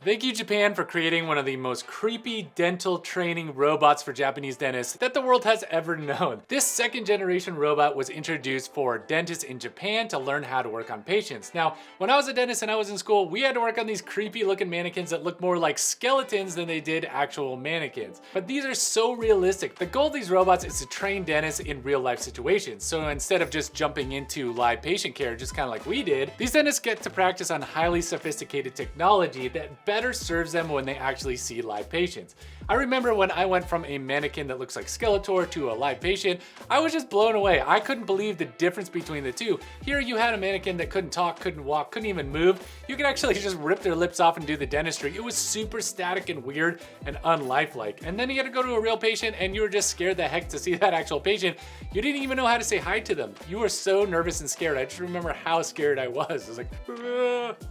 Thank you, Japan, for creating one of the most creepy dental training robots for Japanese dentists that the world has ever known. This second generation robot was introduced for dentists in Japan to learn how to work on patients. Now, when I was a dentist and I was in school, we had to work on these creepy looking mannequins that look more like skeletons than they did actual mannequins. But these are so realistic. The goal of these robots is to train dentists in real life situations. So instead of just jumping into live patient care, just kind of like we did, these dentists get to practice on highly sophisticated technology that better serves them when they actually see live patients. I remember when I went from a mannequin that looks like Skeletor to a live patient, I was just blown away. I couldn't believe the difference between the two. Here you had a mannequin that couldn't talk, couldn't walk, couldn't even move. You could actually just rip their lips off and do the dentistry. It was super static and weird and unlifelike. And then you had to go to a real patient and you were just scared the heck to see that actual patient. You didn't even know how to say hi to them. You were so nervous and scared. I just remember how scared I was. I was like,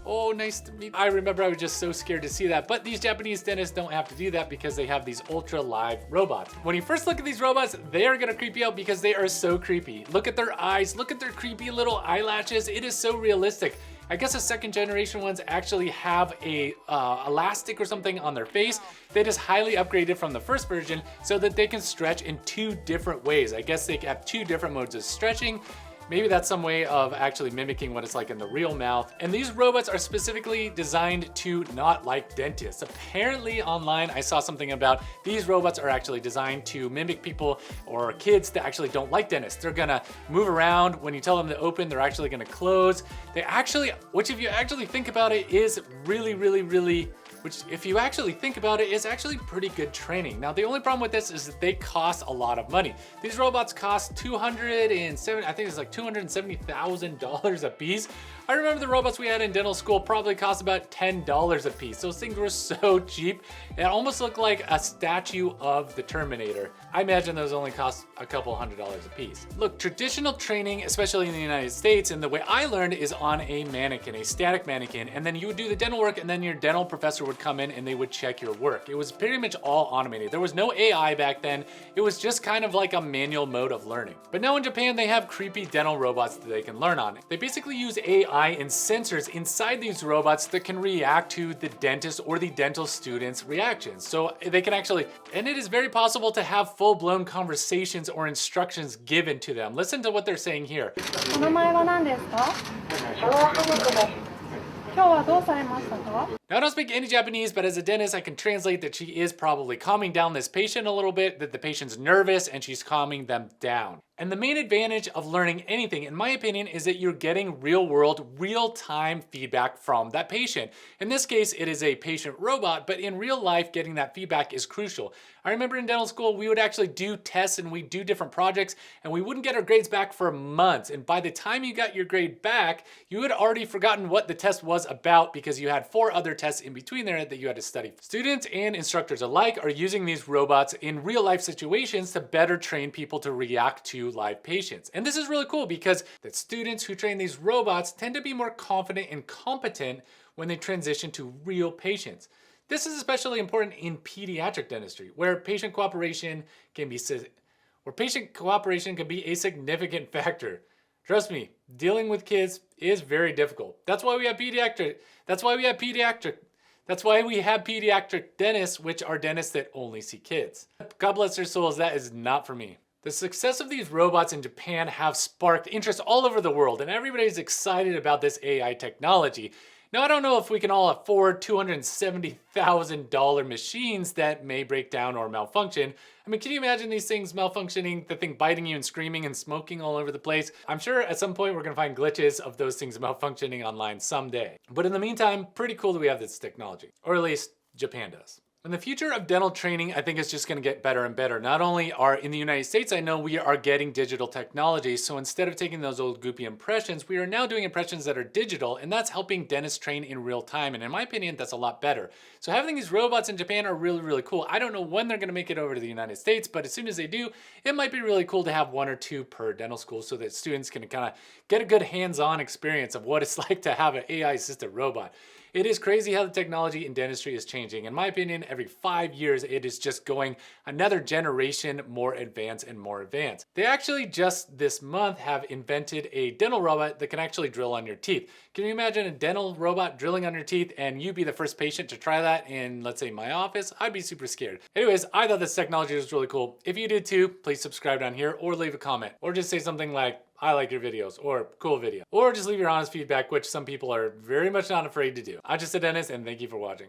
oh, nice to meet you. I remember I was just so scared to see that. But these Japanese dentists don't have to do that because they have these ultra live robots. When you first look at these robots, they are gonna creep you out because they are so creepy. Look at their eyes, look at their creepy little eyelashes. It is so realistic. I guess the second generation ones actually have a elastic or something on their face that is highly upgraded from the first version so that they can stretch in two different ways. I guess they have two different modes of stretching. Maybe that's some way of actually mimicking what it's like in the real mouth. And these robots are specifically designed to not like dentists. Apparently online, I saw something about these robots are actually designed to mimic people or kids that actually don't like dentists. They're gonna move around. When you tell them to open, they're actually gonna close. They actually, which if you actually think about it, is which if you actually think about it, is actually pretty good training. Now, the only problem with this is that they cost a lot of money. These robots cost $270,000 a piece. I remember the robots we had in dental school probably cost about $10 a piece. Those things were so cheap. It almost looked like a statue of the Terminator. I imagine those only cost a couple $100s a piece. Look, traditional training, especially in the United States, and the way I learned is on a mannequin, a static mannequin, and then you would do the dental work and then your dental professor would come in and they would check your work. It was pretty much all automated. There was no AI back then. It was just kind of like a manual mode of learning. But now in Japan, they have creepy dental robots that they can learn on. They basically use AI and sensors inside these robots that can react to the dentist or the dental student's reactions. So they can actually, and it is very possible to have full-blown conversations or instructions given to them. Listen to what they're saying here. お名前は何ですか? 今日はどうされましたか? Now, I don't speak any Japanese, but as a dentist, I can translate that she is probably calming down this patient a little bit, that the patient's nervous and she's calming them down. And the main advantage of learning anything, in my opinion, is that you're getting real-world, real-time feedback from that patient. In this case, it is a patient robot, but in real life, getting that feedback is crucial. I remember in dental school, we would actually do tests and we'd do different projects, and we wouldn't get our grades back for months. And by the time you got your grade back, you had already forgotten what the test was about because you had 4 other tests in between there that you had to study. Students and instructors alike are using these robots in real-life situations to better train people to react to live patients. And this is really cool because the students who train these robots tend to be more confident and competent when they transition to real patients. This is especially important in pediatric dentistry, where patient cooperation can be a significant factor. Trust me, dealing with kids is very difficult. That's why we have pediatric dentists, which are dentists that only see kids. God bless their souls, that is not for me. The success of these robots in Japan have sparked interest all over the world, and everybody's excited about this AI technology. Now, I don't know if we can all afford $270,000 machines that may break down or malfunction. I mean, can you imagine these things malfunctioning, the thing biting you and screaming and smoking all over the place? I'm sure at some point we're gonna find glitches of those things malfunctioning online someday. But in the meantime, pretty cool that we have this technology, or at least Japan does. And the future of dental training, I think, is just gonna get better and better. Not only are in the United States, I know we are getting digital technology. So instead of taking those old goopy impressions, we are now doing impressions that are digital, and that's helping dentists train in real time. And in my opinion, that's a lot better. So having these robots in Japan are really, really cool. I don't know when they're gonna make it over to the United States, but as soon as they do, it might be really cool to have 1 or 2 per dental school so that students can kind of get a good hands-on experience of what it's like to have an AI assisted robot. It is crazy how the technology in dentistry is changing. In my opinion, every 5 years, it is just going another generation more advanced and more advanced. They actually just this month have invented a dental robot that can actually drill on your teeth. Can you imagine a dental robot drilling on your teeth and you be the first patient to try that in, let's say, my office? I'd be super scared. Anyways, I thought this technology was really cool. If you did too, please subscribe down here or leave a comment or just say something like, I like your videos, or cool video, or just leave your honest feedback, which some people are very much not afraid to do. I'm just a dentist, and thank you for watching.